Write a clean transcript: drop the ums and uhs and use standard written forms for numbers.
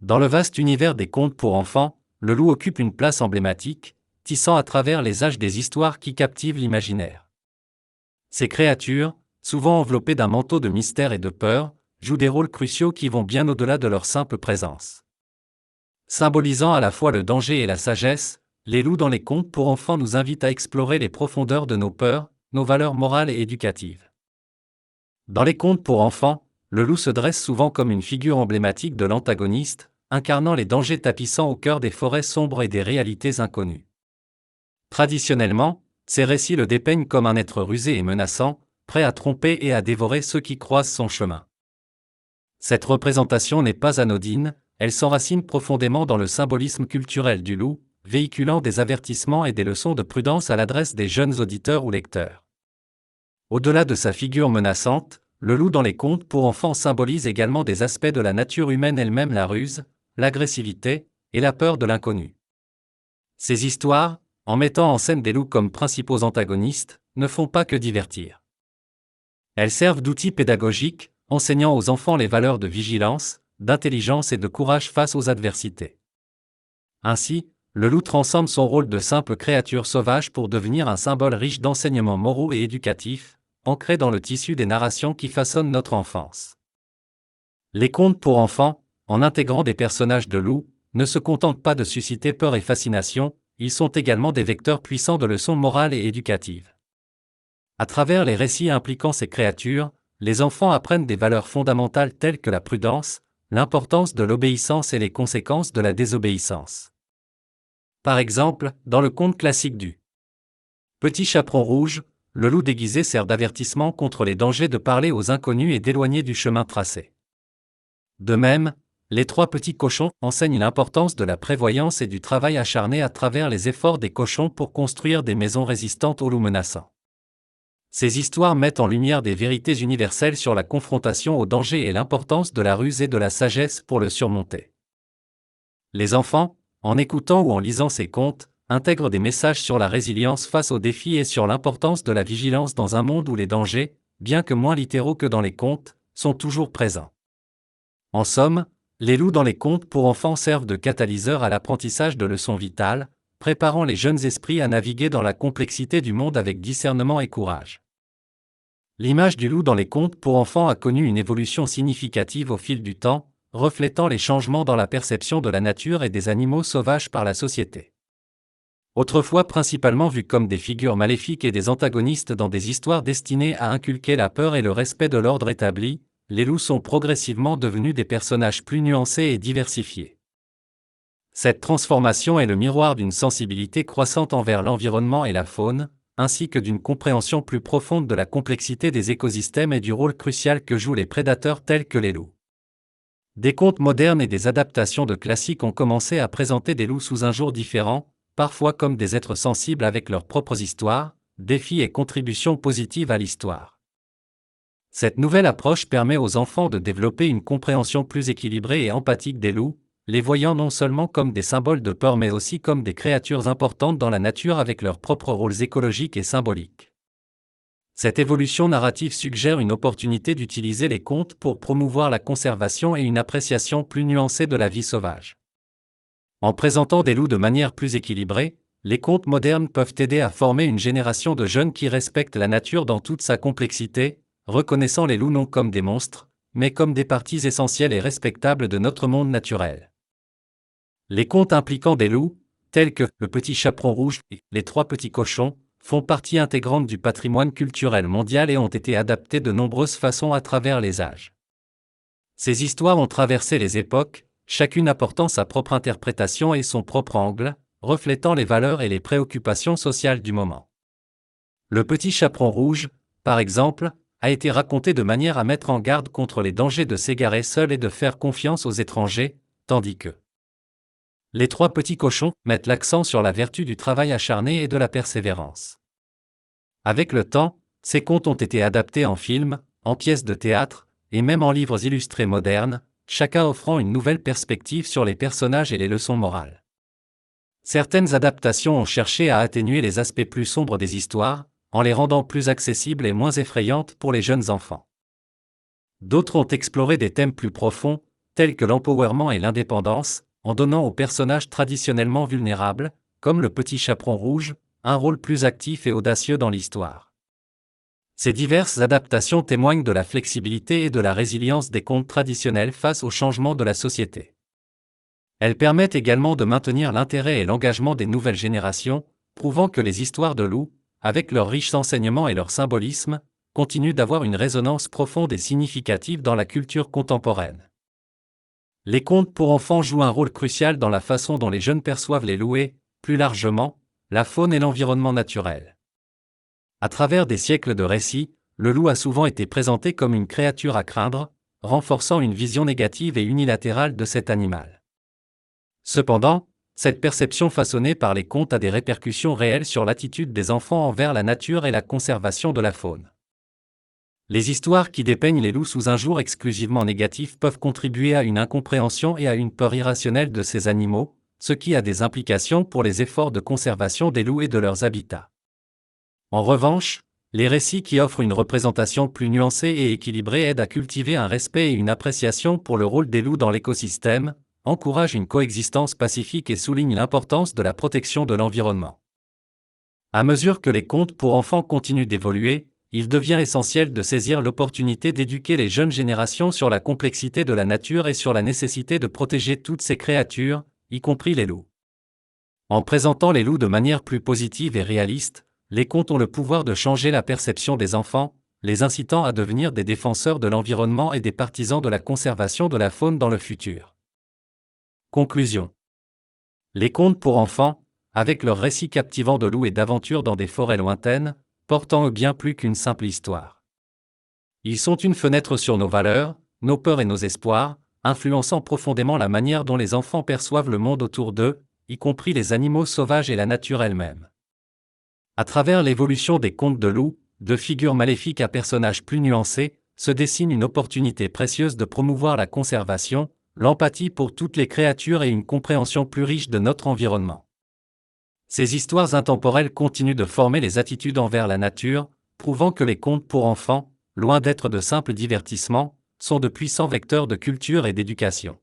Dans le vaste univers des contes pour enfants, le loup occupe une place emblématique, tissant à travers les âges des histoires qui captivent l'imaginaire. Ces créatures, souvent enveloppées d'un manteau de mystère et de peur, jouent des rôles cruciaux qui vont bien au-delà de leur simple présence. Symbolisant à la fois le danger et la sagesse, les loups dans les contes pour enfants nous invitent à explorer les profondeurs de nos peurs, nos valeurs morales et éducatives. Dans les contes pour enfants, le loup se dresse souvent comme une figure emblématique de l'antagoniste, incarnant les dangers tapissant au cœur des forêts sombres et des réalités inconnues. Traditionnellement, ces récits le dépeignent comme un être rusé et menaçant, prêt à tromper et à dévorer ceux qui croisent son chemin. Cette représentation n'est pas anodine, elle s'enracine profondément dans le symbolisme culturel du loup, véhiculant des avertissements et des leçons de prudence à l'adresse des jeunes auditeurs ou lecteurs. Au-delà de sa figure menaçante, le loup dans les contes pour enfants symbolise également des aspects de la nature humaine elle-même, la ruse, l'agressivité et la peur de l'inconnu. Ces histoires, en mettant en scène des loups comme principaux antagonistes, ne font pas que divertir. Elles servent d'outils pédagogiques, enseignant aux enfants les valeurs de vigilance, d'intelligence et de courage face aux adversités. Ainsi, le loup transcende son rôle de simple créature sauvage pour devenir un symbole riche d'enseignements moraux et éducatifs, ancré dans le tissu des narrations qui façonnent notre enfance. Les contes pour enfants, en intégrant des personnages de loups, ne se contentent pas de susciter peur et fascination, ils sont également des vecteurs puissants de leçons morales et éducatives. À travers les récits impliquant ces créatures, les enfants apprennent des valeurs fondamentales telles que la prudence, l'importance de l'obéissance et les conséquences de la désobéissance. Par exemple, dans le conte classique du Petit Chaperon Rouge, le loup déguisé sert d'avertissement contre les dangers de parler aux inconnus et d'éloigner du chemin tracé. De même, les trois petits cochons enseignent l'importance de la prévoyance et du travail acharné à travers les efforts des cochons pour construire des maisons résistantes aux loups menaçants. Ces histoires mettent en lumière des vérités universelles sur la confrontation au danger et l'importance de la ruse et de la sagesse pour le surmonter. Les enfants, en écoutant ou en lisant ces contes, intègrent des messages sur la résilience face aux défis et sur l'importance de la vigilance dans un monde où les dangers, bien que moins littéraux que dans les contes, sont toujours présents. En somme, les loups dans les contes pour enfants servent de catalyseur à l'apprentissage de leçons vitales, préparant les jeunes esprits à naviguer dans la complexité du monde avec discernement et courage. L'image du loup dans les contes pour enfants a connu une évolution significative au fil du temps, reflétant les changements dans la perception de la nature et des animaux sauvages par la société. Autrefois principalement vus comme des figures maléfiques et des antagonistes dans des histoires destinées à inculquer la peur et le respect de l'ordre établi, les loups sont progressivement devenus des personnages plus nuancés et diversifiés. Cette transformation est le miroir d'une sensibilité croissante envers l'environnement et la faune, ainsi que d'une compréhension plus profonde de la complexité des écosystèmes et du rôle crucial que jouent les prédateurs tels que les loups. Des contes modernes et des adaptations de classiques ont commencé à présenter des loups sous un jour différent, parfois comme des êtres sensibles avec leurs propres histoires, défis et contributions positives à l'histoire. Cette nouvelle approche permet aux enfants de développer une compréhension plus équilibrée et empathique des loups, les voyant non seulement comme des symboles de peur mais aussi comme des créatures importantes dans la nature avec leurs propres rôles écologiques et symboliques. Cette évolution narrative suggère une opportunité d'utiliser les contes pour promouvoir la conservation et une appréciation plus nuancée de la vie sauvage. En présentant des loups de manière plus équilibrée, les contes modernes peuvent aider à former une génération de jeunes qui respectent la nature dans toute sa complexité, reconnaissant les loups non comme des monstres, mais comme des parties essentielles et respectables de notre monde naturel. Les contes impliquant des loups, tels que Le Petit Chaperon Rouge et Les Trois Petits Cochons, font partie intégrante du patrimoine culturel mondial et ont été adaptés de nombreuses façons à travers les âges. Ces histoires ont traversé les époques, chacune apportant sa propre interprétation et son propre angle, reflétant les valeurs et les préoccupations sociales du moment. Le Petit Chaperon Rouge, par exemple, a été raconté de manière à mettre en garde contre les dangers de s'égarer seul et de faire confiance aux étrangers, tandis que Les Trois Petits Cochons mettent l'accent sur la vertu du travail acharné et de la persévérance. Avec le temps, ces contes ont été adaptés en films, en pièces de théâtre, et même en livres illustrés modernes, chacun offrant une nouvelle perspective sur les personnages et les leçons morales. Certaines adaptations ont cherché à atténuer les aspects plus sombres des histoires, en les rendant plus accessibles et moins effrayantes pour les jeunes enfants. D'autres ont exploré des thèmes plus profonds, tels que l'empowerment et l'indépendance, en donnant aux personnages traditionnellement vulnérables, comme le petit chaperon rouge, un rôle plus actif et audacieux dans l'histoire. Ces diverses adaptations témoignent de la flexibilité et de la résilience des contes traditionnels face aux changements de la société. Elles permettent également de maintenir l'intérêt et l'engagement des nouvelles générations, prouvant que les histoires de loups, avec leurs riches enseignements et leur symbolisme, continuent d'avoir une résonance profonde et significative dans la culture contemporaine. Les contes pour enfants jouent un rôle crucial dans la façon dont les jeunes perçoivent les loups et, plus largement, la faune et l'environnement naturel. À travers des siècles de récits, le loup a souvent été présenté comme une créature à craindre, renforçant une vision négative et unilatérale de cet animal. Cependant, cette perception façonnée par les contes a des répercussions réelles sur l'attitude des enfants envers la nature et la conservation de la faune. Les histoires qui dépeignent les loups sous un jour exclusivement négatif peuvent contribuer à une incompréhension et à une peur irrationnelle de ces animaux, ce qui a des implications pour les efforts de conservation des loups et de leurs habitats. En revanche, les récits qui offrent une représentation plus nuancée et équilibrée aident à cultiver un respect et une appréciation pour le rôle des loups dans l'écosystème, encouragent une coexistence pacifique et soulignent l'importance de la protection de l'environnement. À mesure que les contes pour enfants continuent d'évoluer, il devient essentiel de saisir l'opportunité d'éduquer les jeunes générations sur la complexité de la nature et sur la nécessité de protéger toutes ces créatures, y compris les loups. En présentant les loups de manière plus positive et réaliste, les contes ont le pouvoir de changer la perception des enfants, les incitant à devenir des défenseurs de l'environnement et des partisans de la conservation de la faune dans le futur. Conclusion. Les contes pour enfants, avec leurs récits captivants de loups et d'aventures dans des forêts lointaines, portant eux bien plus qu'une simple histoire. Ils sont une fenêtre sur nos valeurs, nos peurs et nos espoirs, influençant profondément la manière dont les enfants perçoivent le monde autour d'eux, y compris les animaux sauvages et la nature elle-même. À travers l'évolution des contes de loups, de figures maléfiques à personnages plus nuancés, se dessine une opportunité précieuse de promouvoir la conservation, l'empathie pour toutes les créatures et une compréhension plus riche de notre environnement. Ces histoires intemporelles continuent de former les attitudes envers la nature, prouvant que les contes pour enfants, loin d'être de simples divertissements, sont de puissants vecteurs de culture et d'éducation.